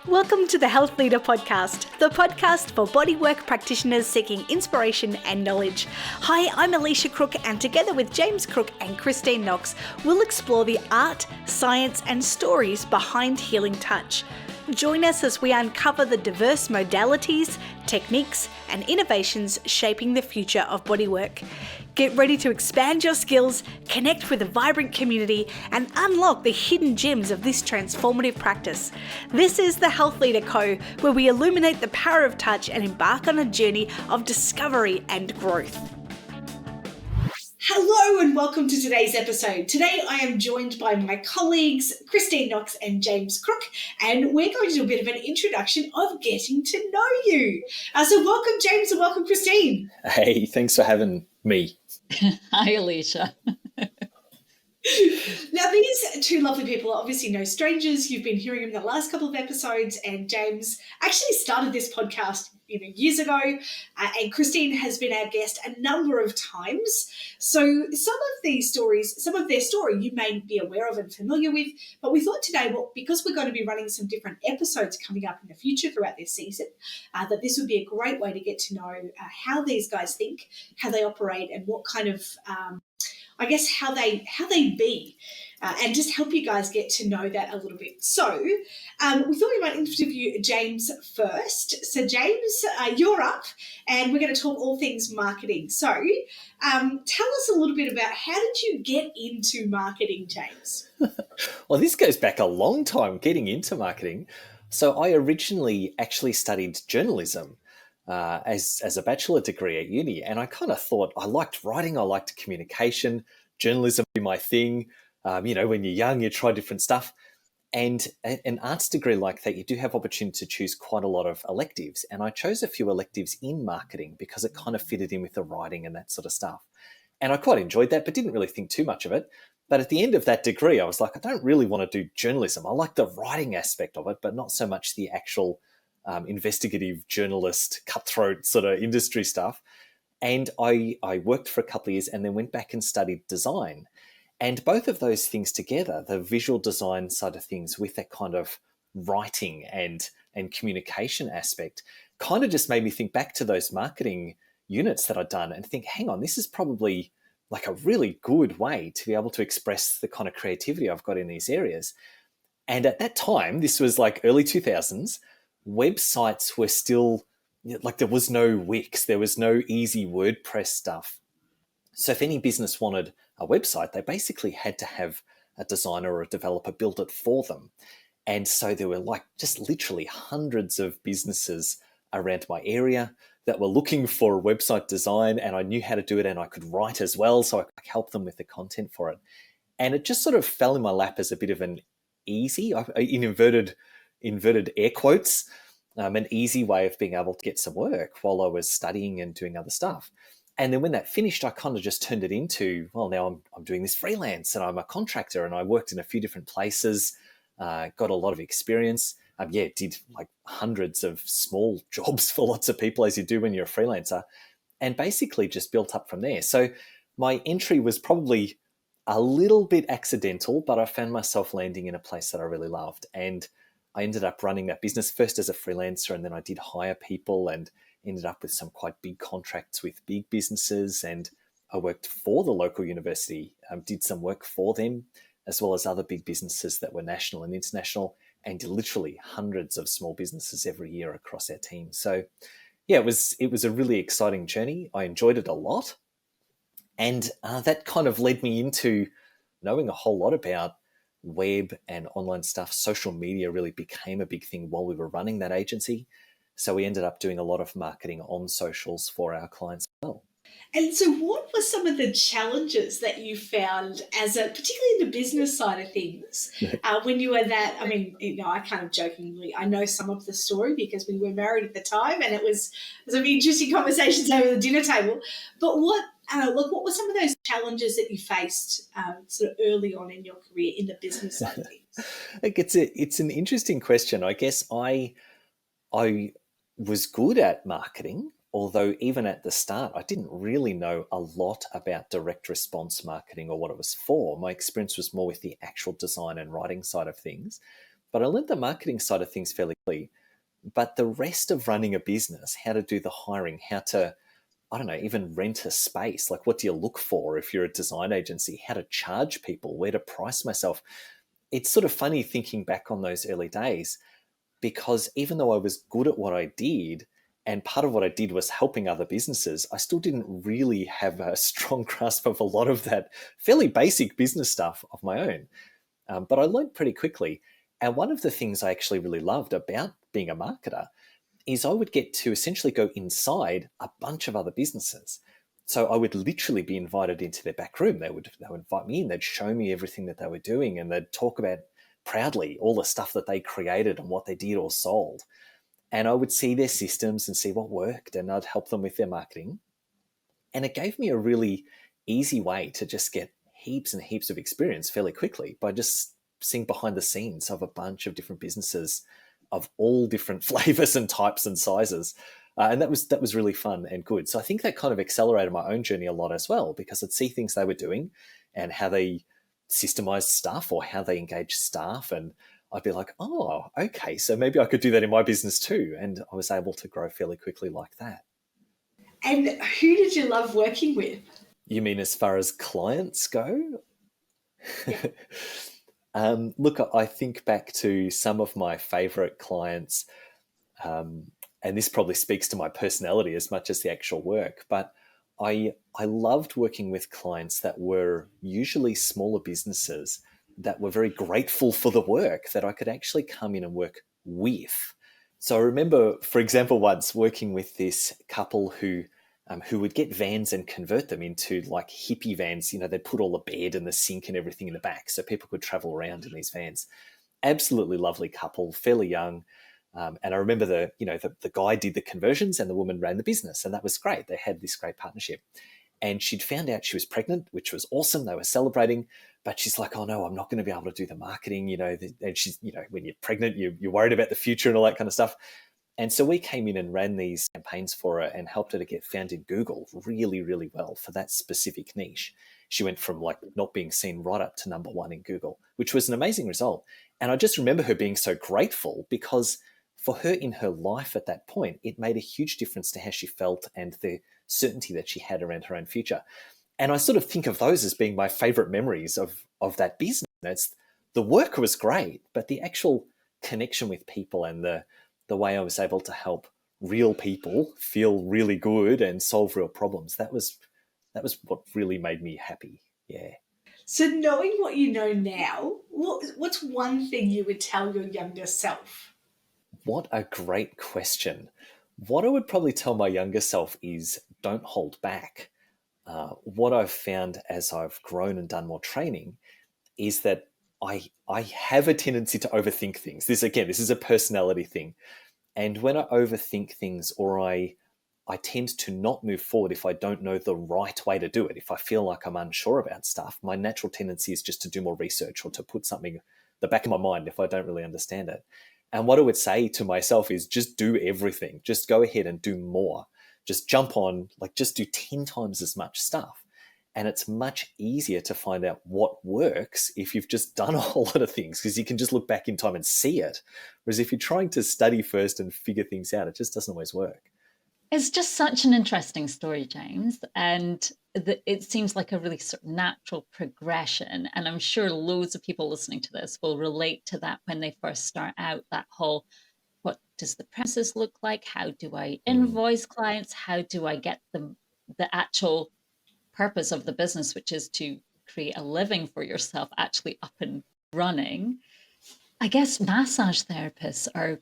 Welcome to the Health Leader Podcast, the podcast for bodywork practitioners seeking inspiration and knowledge. Hi, I'm Alicia Crook, and together with James Crook and Christine Knox, we'll explore the art, science, and stories behind healing touch. Join us as we uncover the diverse modalities, techniques, and innovations shaping the future of bodywork. Get ready to expand your skills, connect with a vibrant community, and unlock the hidden gems of this transformative practice. This is the Health Leader Co., where we illuminate the power of touch and embark on a journey of discovery and growth. Hello and welcome to today's episode. Today I am joined by my colleagues Christine Knox and James Crook, and we're going to do a bit of an introduction of getting to know you. So welcome James and welcome Christine. Hey, thanks for having me. Hi Alicia. Now these two lovely people are obviously no strangers. You've been hearing them in the last couple of episodes, and James actually started this podcast years ago, and Christine has been our guest a number of times. So some of their story you may be aware of and familiar with, but we thought today, well, because we're going to be running some different episodes coming up in the future throughout this season, that this would be a great way to get to know how these guys think, how they operate, and what kind of how they be, and just help you guys get to know that a little bit. So we thought we might interview James first. So James, you're up, and we're going to talk all things marketing. So tell us a little bit about how did you get into marketing, James? Well, this goes back a long time, getting into marketing. So I originally actually studied journalism as a bachelor degree at uni. And I kind of thought I liked writing, I liked communication, journalism would be my thing. When you're young, you try different stuff. And an arts degree like that, you do have opportunity to choose quite a lot of electives. And I chose a few electives in marketing because it kind of fitted in with the writing and that sort of stuff. And I quite enjoyed that, but didn't really think too much of it. But at the end of that degree, I was like, I don't really want to do journalism. I like the writing aspect of it, but not so much the actual investigative journalist, cutthroat sort of industry stuff. And I worked for a couple of years and then went back and studied design. And both of those things together, the visual design side of things with that kind of writing and communication aspect, kind of just made me think back to those marketing units that I'd done and think, hang on, this is probably like a really good way to be able to express the kind of creativity I've got in these areas. And at that time, this was like early 2000s, websites were still, like there was no Wix, there was no easy WordPress stuff. So if any business wanted a website, they basically had to have a designer or a developer build it for them. And so there were like just literally hundreds of businesses around my area that were looking for website design, and I knew how to do it and I could write as well, so I could help them with the content for it. And it just sort of fell in my lap as a bit of an easy, in inverted air quotes, an easy way of being able to get some work while I was studying and doing other stuff. And then when that finished, I kind of just turned it into, well, now I'm doing this freelance and I'm a contractor and I worked in a few different places, got a lot of experience. Did like hundreds of small jobs for lots of people as you do when you're a freelancer, and basically just built up from there. So my entry was probably a little bit accidental, but I found myself landing in a place that I really loved. And I ended up running that business first as a freelancer, and then I did hire people and ended up with some quite big contracts with big businesses. And I worked for the local university, did some work for them, as well as other big businesses that were national and international, and literally hundreds of small businesses every year across our team. So yeah, it was a really exciting journey. I enjoyed it a lot. And that kind of led me into knowing a whole lot about web and online stuff. Social media really became a big thing while we were running that agency. So we ended up doing a lot of marketing on socials for our clients as well. And so what were some of the challenges that you found particularly in the business side of things, when you were that, I kind of jokingly, I know some of the story because we were married at the time and it was some interesting conversations over the dinner table. But what were some of those challenges that you faced sort of early on in your career in the business side of things? I think it's an interesting question. I guess I was good at marketing, although even at the start, I didn't really know a lot about direct response marketing or what it was for. My experience was more with the actual design and writing side of things. but I learned the marketing side of things fairly quickly. But the rest of running a business, how to do the hiring, how to, I don't know, even rent a space, like what do you look for if you're a design agency, how to charge people, where to price myself. It's sort of funny thinking back on those early days, because even though I was good at what I did, and part of what I did was helping other businesses, I still didn't really have a strong grasp of a lot of that fairly basic business stuff of my own. But I learned pretty quickly. And one of the things I actually really loved about being a marketer is I would get to essentially go inside a bunch of other businesses. So I would literally be invited into their back room. They would invite me in. They'd show me everything that they were doing, and they'd talk about proudly all the stuff that they created and what they did or sold. And I would see their systems and see what worked, and I'd help them with their marketing. And it gave me a really easy way to just get heaps and heaps of experience fairly quickly by just seeing behind the scenes of a bunch of different businesses of all different flavors and types and sizes. And that was really fun and good. So I think that kind of accelerated my own journey a lot as well, because I'd see things they were doing and how they systemized stuff or how they engaged staff. And I'd be like, oh, okay, so maybe I could do that in my business too. And I was able to grow fairly quickly like that. And who did you love working with? You mean as far as clients go? Yeah. Look, I think back to some of my favorite clients, and this probably speaks to my personality as much as the actual work, but I loved working with clients that were usually smaller businesses that were very grateful for the work that I could actually come in and work with. So I remember, for example, once working with this couple who would get vans and convert them into like hippie vans. You know, they'd put all the bed and the sink and everything in the back so people could travel around in these vans. Absolutely lovely couple, fairly young. And I remember the guy did the conversions and the woman ran the business, and that was great. They had this great partnership. And she'd found out she was pregnant, which was awesome. They were celebrating, but she's like, oh no, I'm not going to be able to do the marketing, and she's, when you're pregnant, you're worried about the future and all that kind of stuff. And so we came in and ran these campaigns for her and helped her to get found in Google really, really well for that specific niche. She went from like not being seen right up to #1 in Google, which was an amazing result. And I just remember her being so grateful because for her in her life at that point, it made a huge difference to how she felt and the certainty that she had around her own future. And I sort of think of those as being my favorite memories of that business. The work was great, but the actual connection with people and the way I was able to help real people feel really good and solve real problems, that was what really made me happy. Yeah. So knowing what you know now, what's one thing you would tell your younger self? What a great question. What I would probably tell my younger self is don't hold back. What I've found as I've grown and done more training is that I have a tendency to overthink things. This is a personality thing. And when I overthink things or I tend to not move forward if I don't know the right way to do it. If I feel like I'm unsure about stuff, my natural tendency is just to do more research or to put something the back of my mind if I don't really understand it. And what I would say to myself is just do everything. Just go ahead and do more. Just jump on, like just do 10 times as much stuff. And it's much easier to find out what works if you've just done a whole lot of things, because you can just look back in time and see it. Whereas if you're trying to study first and figure things out, it just doesn't always work. It's just such an interesting story, James. And it seems like a really sort of natural progression. And I'm sure loads of people listening to this will relate to that when they first start out, that whole, what does the premises look like? How do I invoice clients? How do I get the actual purpose of the business, which is to create a living for yourself, actually up and running? I guess massage therapists are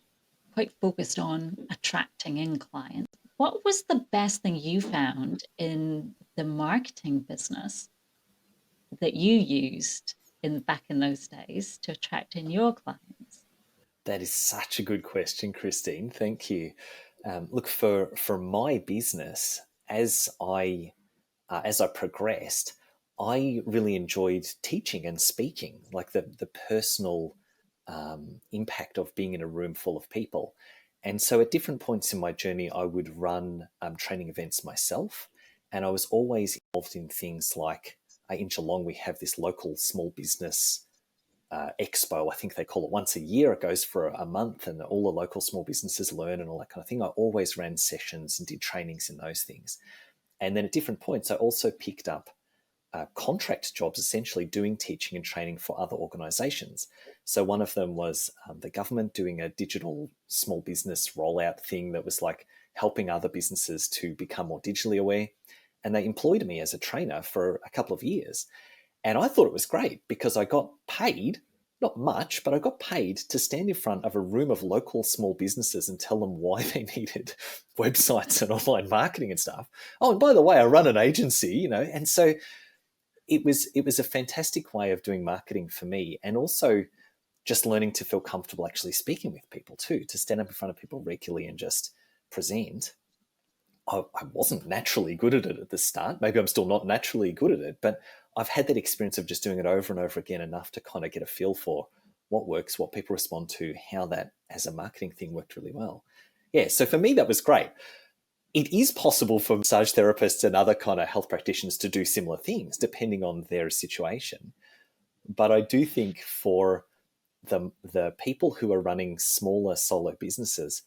quite focused on attracting in clients. What was the best thing you found in the marketing business that you used back in those days to attract in your clients? That is such a good question, Christine. Thank you. Look, for my business, as I progressed, I really enjoyed teaching and speaking, like the personal impact of being in a room full of people. And so at different points in my journey, I would run training events myself. And I was always involved in things like in Geelong, we have this local small business expo. I think they call it once a year. It goes for a month and all the local small businesses learn and all that kind of thing. I always ran sessions and did trainings in those things. And then at different points, I also picked up contract jobs, essentially doing teaching and training for other organizations. So one of them was the government doing a digital small business rollout thing that was like helping other businesses to become more digitally aware. And they employed me as a trainer for a couple of years. And I thought it was great because I got paid, not much, but I got paid to stand in front of a room of local small businesses and tell them why they needed websites and online marketing and stuff. Oh, and by the way, I run an agency, and so it was a fantastic way of doing marketing for me, and also just learning to feel comfortable actually speaking with people too, to stand up in front of people regularly and just present. I wasn't naturally good at it at the start. Maybe I'm still not naturally good at it, but I've had that experience of just doing it over and over again enough to kind of get a feel for what works, what people respond to, how that as a marketing thing worked really well. Yeah, so for me, that was great. It is possible for massage therapists and other kind of health practitioners to do similar things depending on their situation. But I do think for the people who are running smaller solo businesses,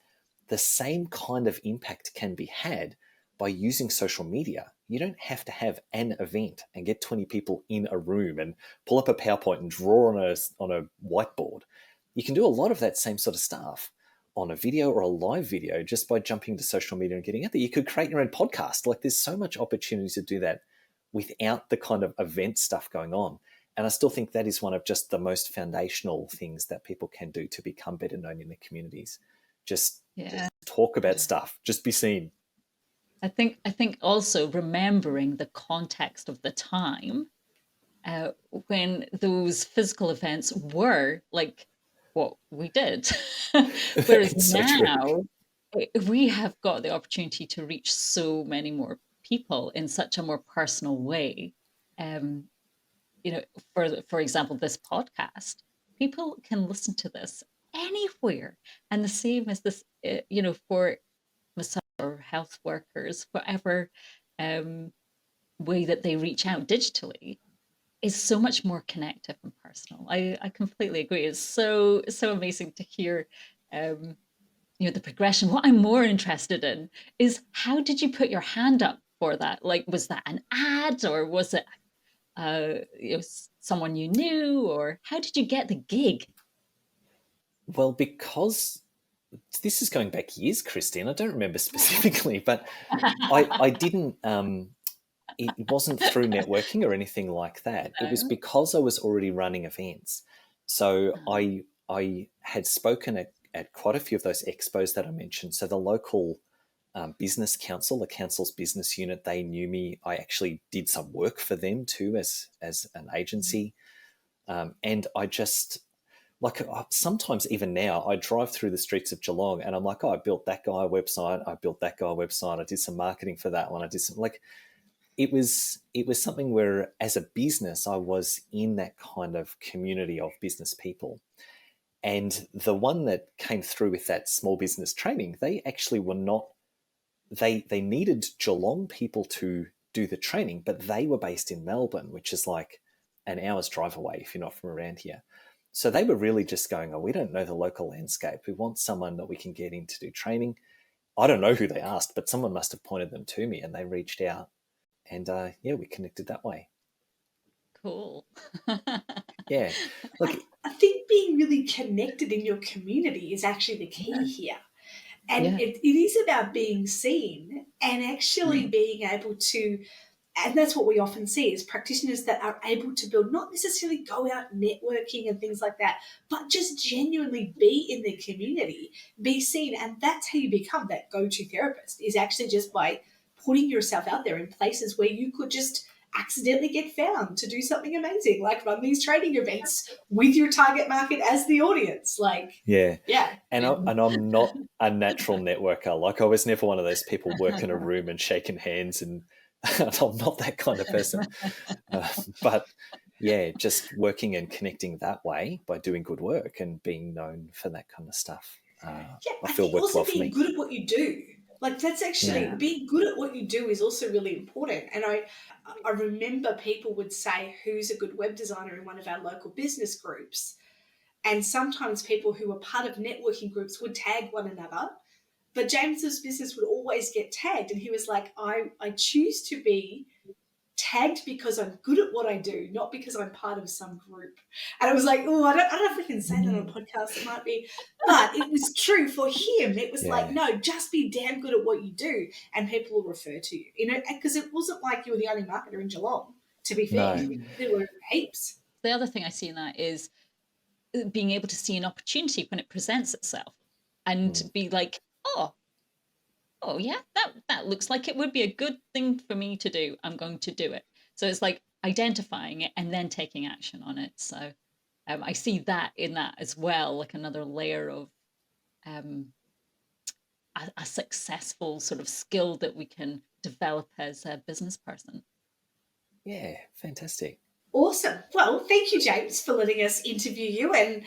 the same kind of impact can be had by using social media. You don't have to have an event and get 20 people in a room and pull up a PowerPoint and draw on a whiteboard. You can do a lot of that same sort of stuff on a video or a live video just by jumping to social media and getting out there. You could create your own podcast. Like, there's so much opportunity to do that without the kind of event stuff going on. And I still think that is one of just the most foundational things that people can do to become better known in their communities. Just talk about stuff, just be seen. I think also remembering the context of the time when those physical events were like what we did. Whereas now we have got the opportunity to reach so many more people in such a more personal way. For example, this podcast, people can listen to this anywhere. And the same as this, for massage or health workers, whatever way that they reach out digitally is so much more connective and personal. I completely agree. It's so amazing to hear the progression. What I'm more interested in is, how did you put your hand up for that? Like, was that an ad, or was it someone you knew, or how did you get the gig? Well, because this is going back years, Christine. I don't remember specifically, but I didn't. It wasn't through networking or anything like that. It was because I was already running events. So I had spoken at quite a few of those expos that I mentioned. So the local business council, the council's business unit, they knew me. I actually did some work for them too as an agency. And I just, like, sometimes even now I drive through the streets of Geelong and I'm like, oh, I built that guy a website. I built that guy a website. I did some marketing for that one. I did some, like, it was something where as a business, I was in that kind of community of business people. And the one that came through with that small business training, they actually were not, they needed Geelong people to do the training, but they were based in Melbourne, which is like an hour's drive away if you're not from around here. So they were really just going, oh, we don't know the local landscape. We want someone that we can get in to do training. I don't know who they asked, but someone must have pointed them to me and they reached out. And we connected that way. Cool. Yeah. Look, I think being really connected in your community is actually the key here. And it is about being seen and actually being able to, and that's what we often see is practitioners that are able to build, not necessarily go out networking and things like that, but just genuinely be in the community, be seen. And that's how you become that go-to therapist, is actually just by putting yourself out there in places where you could just accidentally get found to do something amazing, like run these training events with your target market as the audience. And I'm not a natural networker. Like, I was never one of those people work in a room and shaking hands, and I'm not that kind of person. But yeah, just working and connecting that way by doing good work and being known for that kind of stuff. I feel works well for me. Being good at what you do. Like that's actually Yeah. being good at what you do is also really important. And I remember people would say, who's a good web designer in one of our local business groups. And sometimes people who were part of networking groups would tag one another. But James's business would always get tagged. And he was like, I choose to be tagged because I'm good at what I do, not because I'm part of some group. And I was like, oh, I don't know if we can say that on a podcast. It might be, but it was true for him. It was like, Yeah. no, just be damn good at what you do, and people will refer to you. You know, because it wasn't like you were the only marketer in Geelong. To be fair, No. there were heaps. The other thing I see in that is being able to see an opportunity when it presents itself and be like, oh yeah, that looks like it would be a good thing for me to do. I'm going to do it. So it's like identifying it and then taking action on it. So I see that in that as well, like another layer of a successful sort of skill that we can develop as a business person. Yeah, fantastic. Awesome. Well, thank you, James, for letting us interview you and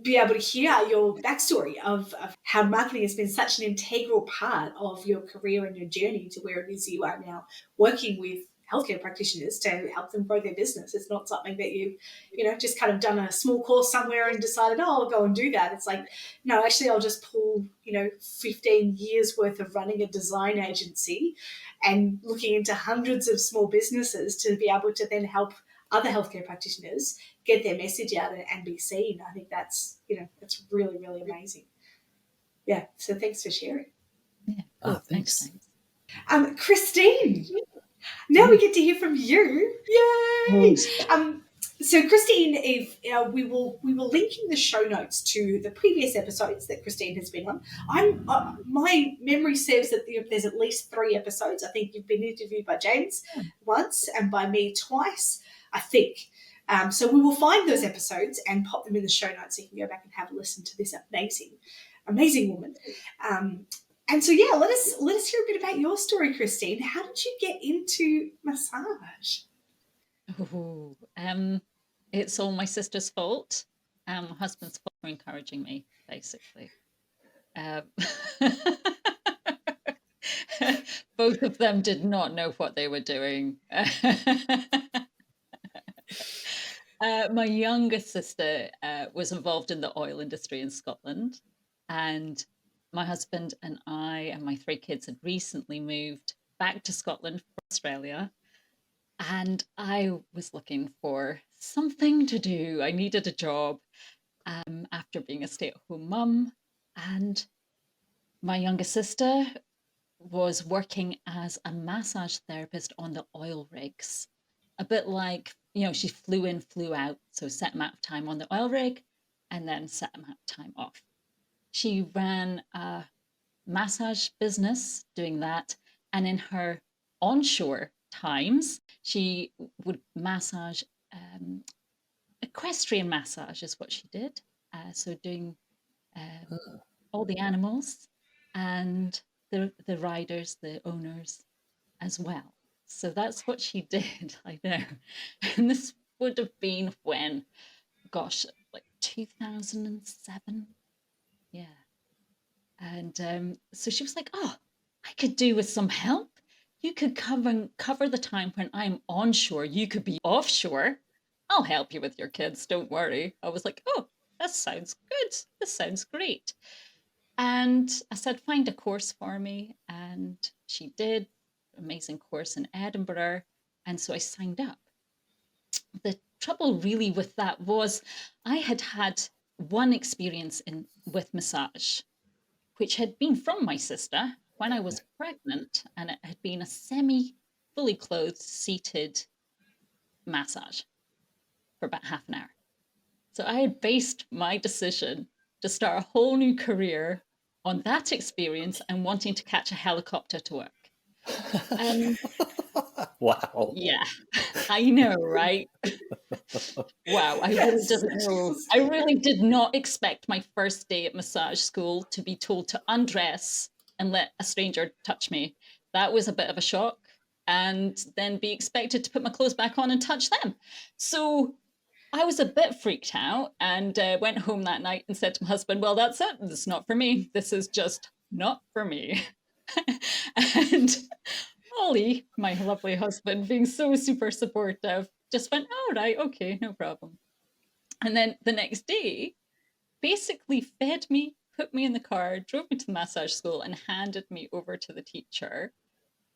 be able to hear your backstory of how marketing has been such an integral part of your career and your journey to where it is you are now, working with healthcare practitioners to help them grow their business. It's not something that you've, just kind of done a small course somewhere and decided, oh, I'll go and do that. It's like, no, actually, I'll just pull, 15 years worth of running a design agency and looking into hundreds of small businesses to be able to then help other healthcare practitioners get their message out and be seen. I think that's, that's really, really amazing. Yeah. So thanks for sharing. Yeah. Oh, Cool. thanks. Christine, now we get to hear from you. Yay! So Christine, if we will link in the show notes to the previous episodes that Christine has been on. My memory says that there's at least 3 episodes. I think you've been interviewed by James once and by me twice, I think. So we will find those episodes and pop them in the show notes so you can go back and have a listen to this amazing woman. And so, yeah, let us hear a bit about your story, Christine. How did you get into massage? Oh, it's all my sister's fault. My husband's fault for encouraging me, basically. Both of them did not know what they were doing. My youngest sister was involved in the oil industry in Scotland, and my husband and I and my 3 kids had recently moved back to Scotland from Australia. And I was looking for something to do. I needed a job after being a stay-at-home mum. And my youngest sister was working as a massage therapist on the oil rigs. A bit like, she flew in, flew out. So set amount of time on the oil rig and then set amount of time off. She ran a massage business doing that. And in her onshore times, she would massage, equestrian massage is what she did. So doing all the animals and the riders, the owners as well. So that's what she did, I know. And this would have been when, gosh, like 2007. Yeah. And so she was like, oh, I could do with some help. You could cover the time when I'm onshore. You could be offshore. I'll help you with your kids. Don't worry. I was like, oh, that sounds good. This sounds great. And I said, find a course for me. And she did. Amazing course in Edinburgh. And so I signed up. The trouble really with that was I had had one experience with massage, which had been from my sister when I was pregnant, and it had been a fully clothed, seated massage for about half an hour. So I had based my decision to start a whole new career on that experience and wanting to catch a helicopter to work. Wow. Yeah, I know, right? Wow, I really didn't know. I really did not expect my first day at massage school to be told to undress and let a stranger touch me. That was a bit of a shock. And then be expected to put my clothes back on and touch them. So I was a bit freaked out and went home that night and said to my husband, well, that's it. This is not for me. This is just not for me. And Ollie, my lovely husband, being so super supportive, just went, "All right, okay, no problem." And then the next day, basically fed me, put me in the car, drove me to the massage school, and handed me over to the teacher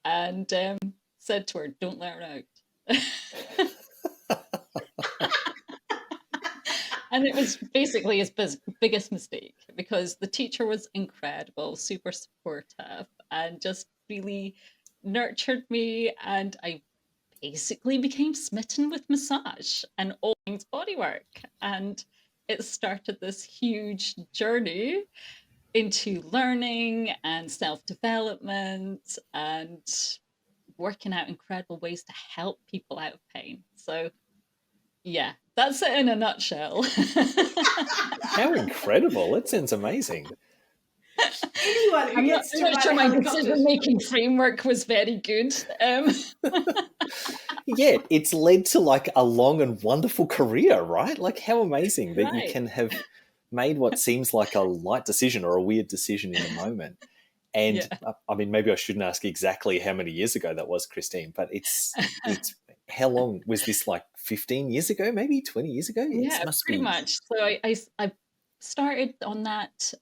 and said to her, "Don't let her out." And it was basically his biggest mistake, because the teacher was incredible, super supportive, and just really nurtured me. And I basically became smitten with massage and all things bodywork. And it started this huge journey into learning and self development and working out incredible ways to help people out of pain. So, yeah, that's it in a nutshell. How incredible. That sounds amazing. Anyone who I'm not, gets I'm to not ride sure a my helicopter. decision-making framework was very good. Yeah, it's led to like a long and wonderful career, right? Like, how amazing that you Right. can have made what seems like a light decision or a weird decision in the moment. And Yeah. I mean, maybe I shouldn't ask exactly how many years ago that was, Christine, but it's how long was this? Like 15 years ago, maybe 20 years ago? It Yeah, must pretty be. much. So I started on that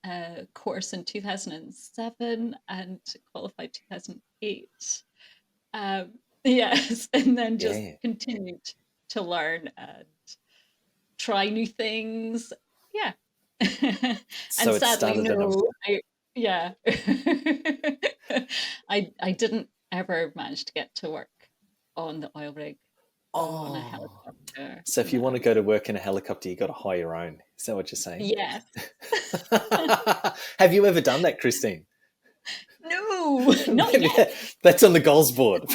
course in 2007 and qualified 2008. Yes, and then just Yeah. continued to learn and try new things. Yeah. And So it sadly, started at a, no, yeah. I didn't ever manage to get to work on the oil rig or on a oh. helicopter. So if you want No. to go to work in a helicopter, you got to hire your own. Is that what you're saying? Yes. Have you ever done that, Christine? No, not Maybe yet. that's on the goals board.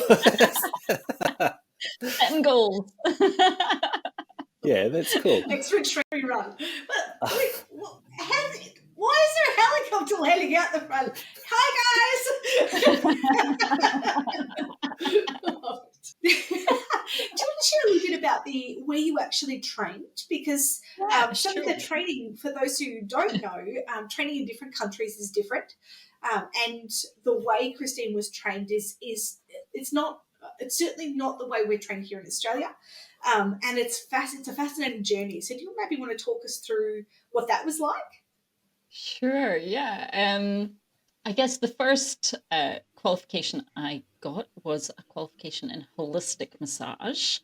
Setting goals. Yeah, that's cool. Next retreat run. But wait, why is there a helicopter landing out the front? Hi, guys. Do you want to share a little bit about where you actually trained? Because Yeah, some of sure. the training, for those who don't know, training in different countries is different, and the way Christine was trained is it's not. It's certainly not the way we're trained here in Australia, and it's a fascinating journey. So, do you maybe want to talk us through what that was like? Sure, yeah. I guess the first qualification I got was a qualification in holistic massage,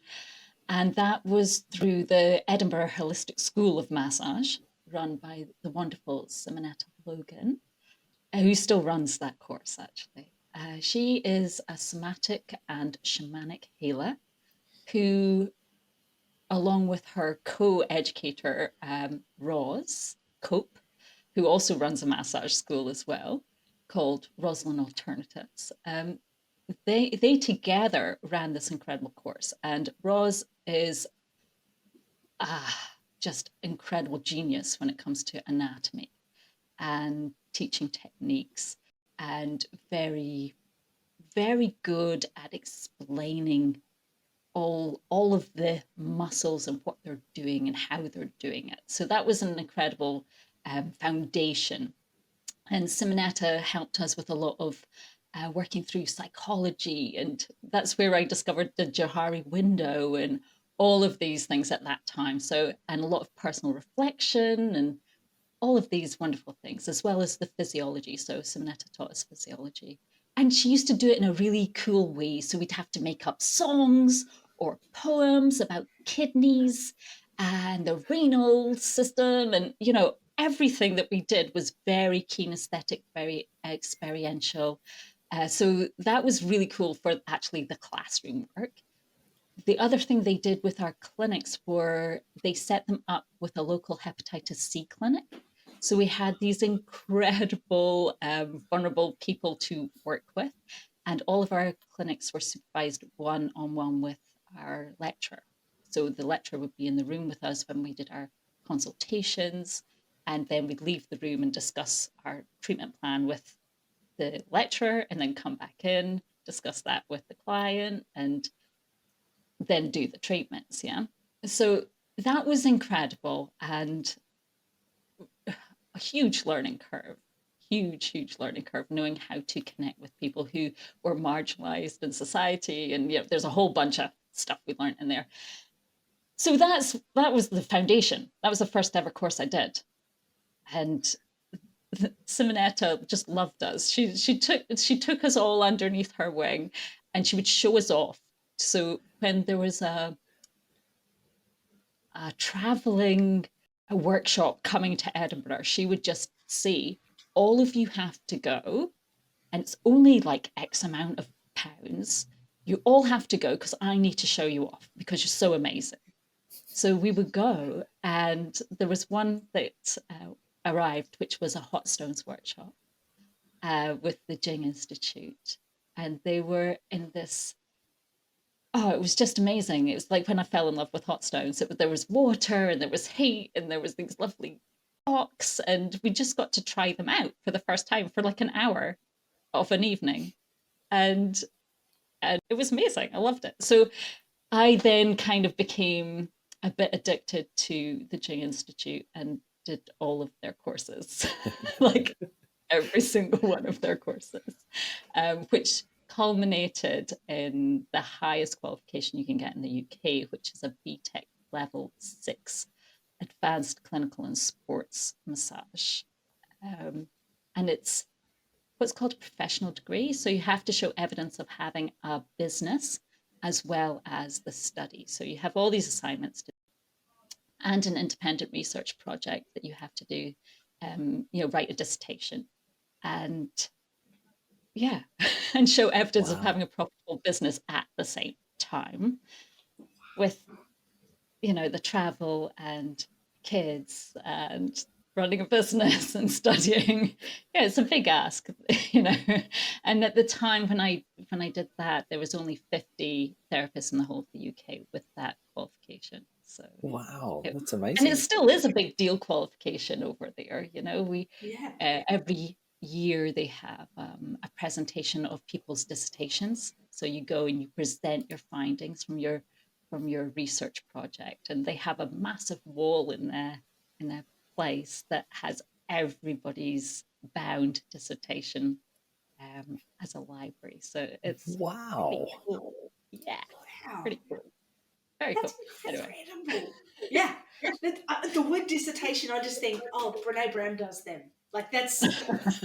and that was through the Edinburgh Holistic School of Massage, run by the wonderful Simonetta Logan, who still runs that course actually. She is a somatic and shamanic healer who, along with her co-educator, Roz Cope, who also runs a massage school as well, called Roslyn Alternatives. They together ran this incredible course, and Roz is just incredible genius when it comes to anatomy and teaching techniques, and very, very good at explaining all of the muscles and what they're doing and how they're doing it. So that was an incredible foundation. And Simonetta helped us with a lot of working through psychology, and that's where I discovered the Johari window and all of these things at that time. So, and a lot of personal reflection and all of these wonderful things, as well as the physiology. So Simonetta taught us physiology. And she used to do it in a really cool way. So we'd have to make up songs or poems about kidneys and the renal system. And, everything that we did was very kinesthetic, very experiential. So that was really cool for actually the classroom work. The other thing they did with our clinics were they set them up with a local hepatitis C clinic. So we had these incredible, vulnerable people to work with, and all of our clinics were supervised one-on-one with our lecturer. So the lecturer would be in the room with us when we did our consultations, and then we'd leave the room and discuss our treatment plan with the lecturer, and then come back in, discuss that with the client, and then do the treatments. Yeah. So that was incredible, and a huge learning curve, huge learning curve, knowing how to connect with people who were marginalized in society. And there's a whole bunch of stuff we learned in there. So that was the foundation. That was the first ever course I did. And Simonetta just loved us. She took us all underneath her wing, and she would show us off. So when there was a traveling workshop coming to Edinburgh, she would just say, all of you have to go, and it's only like X amount of pounds. You all have to go because I need to show you off because you're so amazing. So we would go, and there was one that arrived, which was a hot stones workshop with the Jing Institute. And they were in this, oh, it was just amazing. It was like when I fell in love with hot stones. There was water and there was heat and there was these lovely rocks, and we just got to try them out for the first time for like an hour of an evening. And it was amazing. I loved it. So I then kind of became a bit addicted to the Jing Institute and did all of their courses, like every single one of their courses, which culminated in the highest qualification you can get in the UK, which is a BTEC level 6 advanced clinical and sports massage. And it's what's called a professional degree. So you have to show evidence of having a business as well as the study. So you have all these assignments to, and an independent research project that you have to do, write a dissertation and and show evidence of having a profitable business at the same time with, the travel and kids and running a business and studying. Yeah, it's a big ask, And at the time when I did that, there was only 50 therapists in the whole of the UK with that qualification. So Wow, that's and amazing. it still is a big deal qualification over there. We every year they have a presentation of people's dissertations. So you go and you present your findings from your research project, and they have a massive wall in their place that has everybody's bound dissertation as a library. So it's Wow. pretty cool. Yeah, Wow. pretty cool. Very That's cool. Anyway. incredible. Yeah. The word dissertation, I just think, oh, Brene Brown does them. Like, that's like,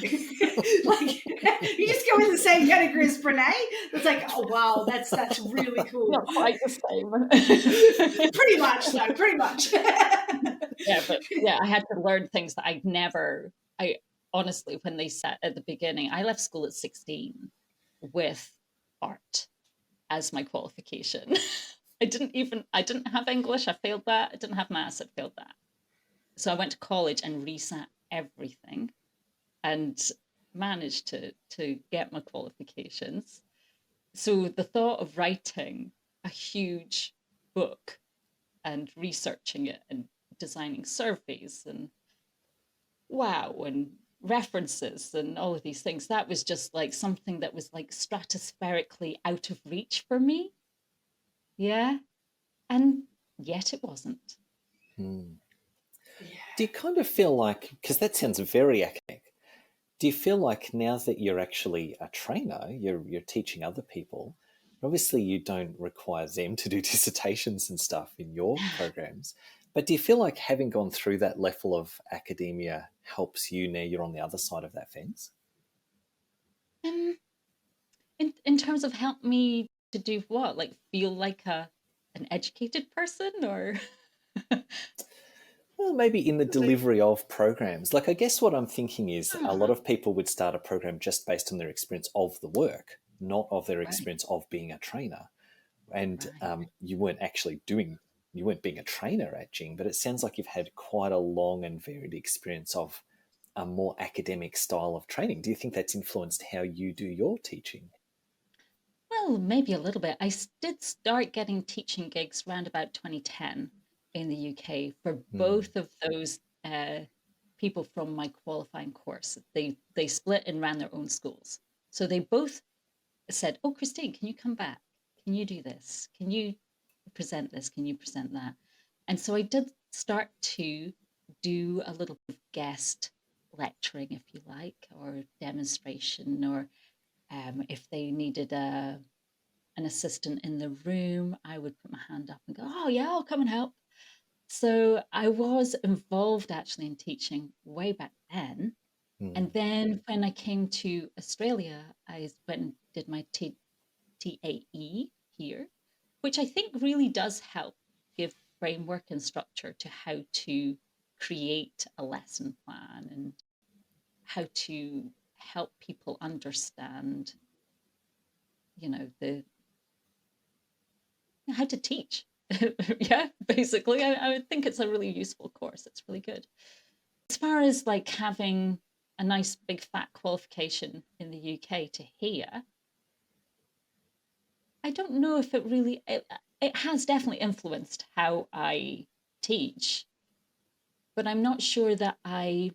you just go in the same category as Brene. It's like, oh, wow, that's really cool. Not quite the same. Pretty much, though, pretty much. But I had to learn things that I honestly, when they said at the beginning, I left school at 16 with art as my qualification. I didn't have English, I failed that. I didn't have maths, I failed that. So I went to college and resat everything and managed to get my qualifications. So the thought of writing a huge book and researching it and designing surveys and references and all of these things, that was just like something that was like stratospherically out of reach for me. Yeah. And yet it wasn't. Do you kind of feel like, because that sounds very academic, do you feel like now that you're actually a trainer, you're teaching other people, obviously you don't require them to do dissertations and stuff in your programs, but do you feel like having gone through that level of academia helps you now you're on the other side of that fence? In terms of help me to do what? Like feel like an educated person or Well, maybe in the delivery of programs. Like, I guess what I'm thinking is a lot of people would start a program just based on their experience of the work, not of their experience of being a trainer. And you weren't being a trainer at Jing, but it sounds like you've had quite a long and varied experience of a more academic style of training. Do you think that's influenced how you do your teaching? Well, maybe a little bit. Did start getting teaching gigs around about 2010 in the UK for both of those people from my qualifying course. They split and ran their own schools. So they both said, "Oh, Christine, can you come back? Can you do this? Can you present this? Can you present that?" And so I did start to do a little bit of guest lecturing, if you like, or demonstration, or if they needed an assistant in the room, I would put my hand up and go, oh yeah, I'll come and help. So I was involved actually in teaching way back then. And then when I came to Australia, I went and did my TAE here, which I think really does help give framework and structure to how to create a lesson plan and how to help people understand, the how to teach. Yeah, basically, I would think it's a really useful course. It's really good. As far as like having a nice big fat qualification in the UK to here, I don't know if it has definitely influenced how I teach, but I'm not sure that I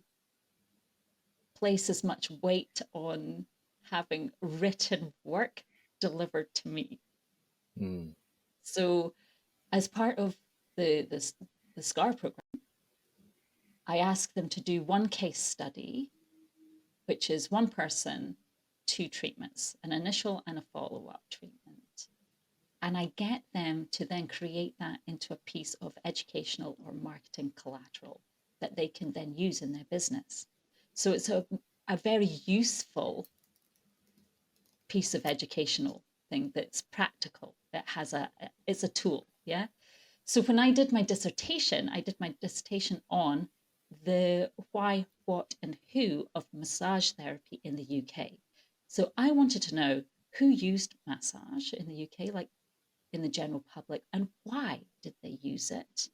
place as much weight on having written work delivered to me. So as part of the SCAR program, I ask them to do one case study, which is one person, two treatments, an initial and a follow-up treatment. And I get them to then create that into a piece of educational or marketing collateral that they can then use in their business. So it's a very useful piece of educational thing that's practical, that it's a tool. Yeah. So when I did my dissertation on the why, what, and who of massage therapy in the UK. So I wanted to know who used massage in the UK, like in the general public, and why did they use it?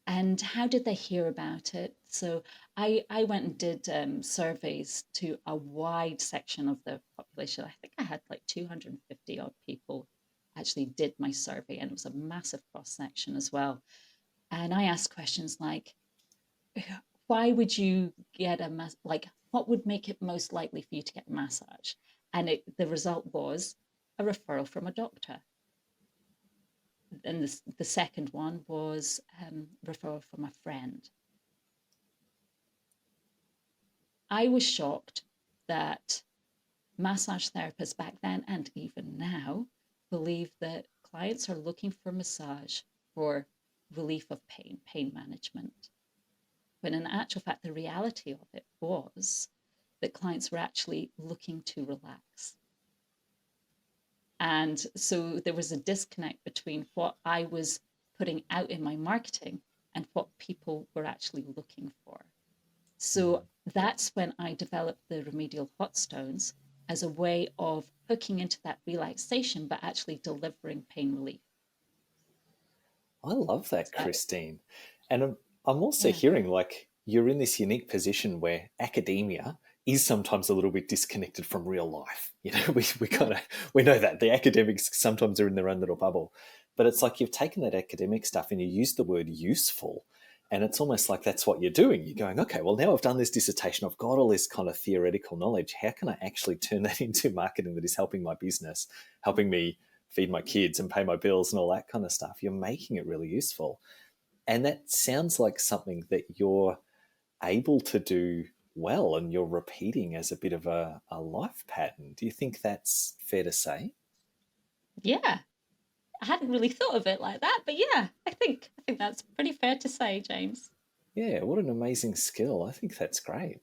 And how did they hear about it? So I went and did surveys to a wide section of the population. I think I had like 250 odd people actually did my survey, and it was a massive cross section as well. And I asked questions like, why would you get what would make it most likely for you to get a massage? And the result was a referral from a doctor. And the second one was referral from a friend. I was shocked that massage therapists back then and even now believe that clients are looking for massage for relief of pain management. When in actual fact, the reality of it was that clients were actually looking to relax. And so there was a disconnect between what I was putting out in my marketing and what people were actually looking for. So that's when I developed the remedial hot stones as a way of hooking into that relaxation, but actually delivering pain relief. I love that, Christine. And I'm also Yeah. hearing like you're in this unique position where academia is sometimes a little bit disconnected from real life. We know that the academics sometimes are in their own little bubble, but it's like you've taken that academic stuff and you use the word useful, and it's almost like that's what you're doing. You're going, okay, well, now I've done this dissertation, I've got all this kind of theoretical knowledge. How can I actually turn that into marketing that is helping my business, helping me feed my kids and pay my bills and all that kind of stuff? You're making it really useful. And that sounds like something that you're able to do well and you're repeating as a bit of a life pattern. Do you think that's fair to say? Yeah. I hadn't really thought of it like that, but yeah, I think that's pretty fair to say, James. Yeah, what an amazing skill. I think that's great.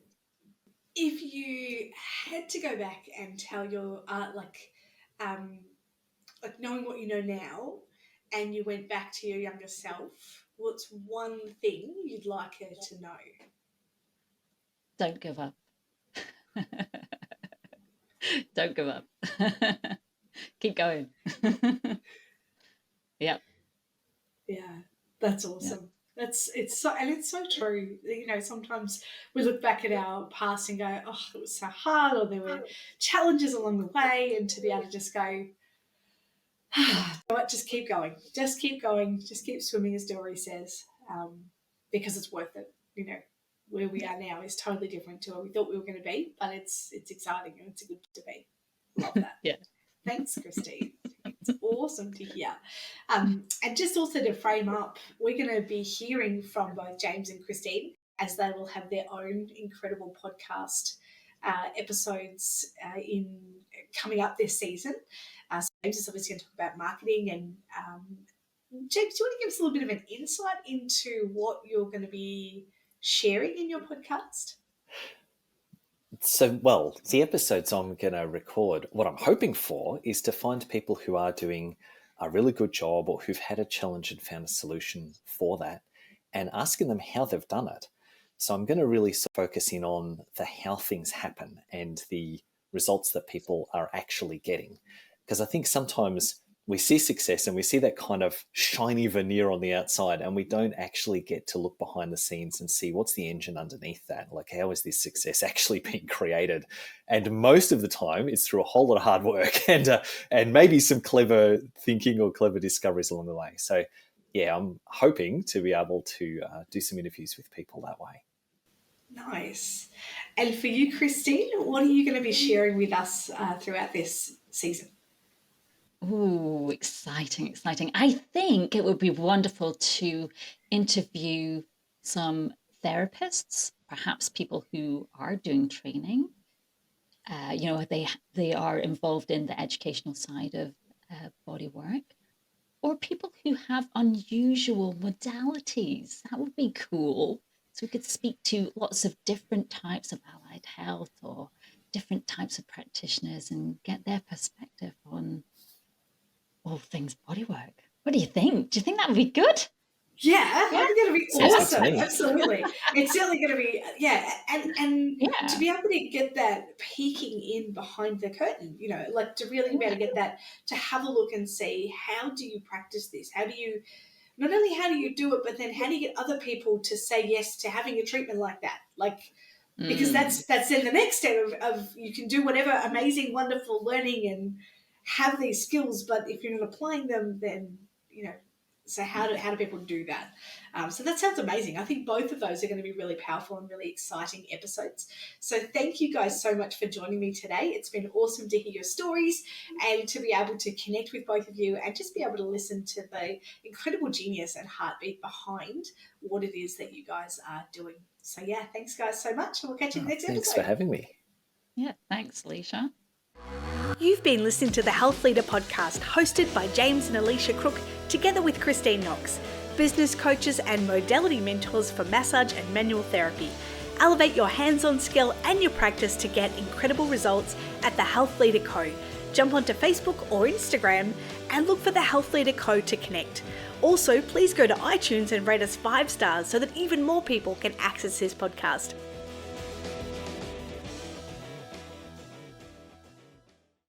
If you had to go back and tell your like knowing what you know now, and you went back to your younger self, what's one thing you'd like her to know? Don't give up. Don't give up. Keep going. Yep. Yeah, that's awesome. It's so true. Sometimes we look back at our past and go, "Oh, it was so hard," or there were challenges along the way, and to be able to just go, "You know what? Just keep going. Just keep going. Just keep swimming," as Dory says, because it's worth it. Where we are now is totally different to where we thought we were going to be, but it's exciting and it's good to be. Love that. Yeah. Thanks, Christine. It's awesome to hear. And just also to frame up, we're going to be hearing from both James and Christine as they will have their own incredible podcast episodes coming up this season. So James is obviously going to talk about marketing. And James, do you want to give us a little bit of an insight into what you're going to be sharing in your podcast? So, well, the episodes I'm going to record, what I'm hoping for is to find people who are doing a really good job or who've had a challenge and found a solution for that, and asking them how they've done it. So I'm going to really focus in on the how things happen and the results that people are actually getting. Because I think sometimes we see success and we see that kind of shiny veneer on the outside, and we don't actually get to look behind the scenes and see what's the engine underneath that. Like, how is this success actually being created? And most of the time it's through a whole lot of hard work and maybe some clever thinking or clever discoveries along the way. So yeah, I'm hoping to be able to do some interviews with people that way. Nice. And for you, Christine, what are you going to be sharing with us throughout this season? Ooh, exciting, exciting. I think it would be wonderful to interview some therapists, perhaps people who are doing training. They are involved in the educational side of body work, or people who have unusual modalities. That would be cool. So we could speak to lots of different types of allied health or different types of practitioners and get their perspective on all things bodywork. What do you think? Do you think that would be good? Yeah, that's going to be awesome. Absolutely. It's certainly going to be, and to be able to get that peeking in behind the curtain, like to really be able to get that, to have a look and see, how do you practice this? Not only how do you do it, but then how do you get other people to say yes to having a treatment like that? Because that's then the next step of you can do whatever amazing, wonderful learning and have these skills, but if you're not applying them, then, so how do people do that? So that sounds amazing. I think both of those are going to be really powerful and really exciting episodes. So thank you guys so much for joining me today. It's been awesome to hear your stories and to be able to connect with both of you and just be able to listen to the incredible genius and heartbeat behind what it is that you guys are doing. So yeah, thanks guys so much. And we'll catch you in the next episode. Thanks for having me. Yeah, thanks, Alicia. You've been listening to the Health Leader Podcast, hosted by James and Alicia Crook, together with Christine Knox, business coaches and modality mentors for massage and manual therapy. Elevate your hands-on skill and your practice to get incredible results at the Health Leader Co. Jump onto Facebook or Instagram and look for the Health Leader Co to connect. Also, please go to iTunes and rate us 5 stars so that even more people can access this podcast.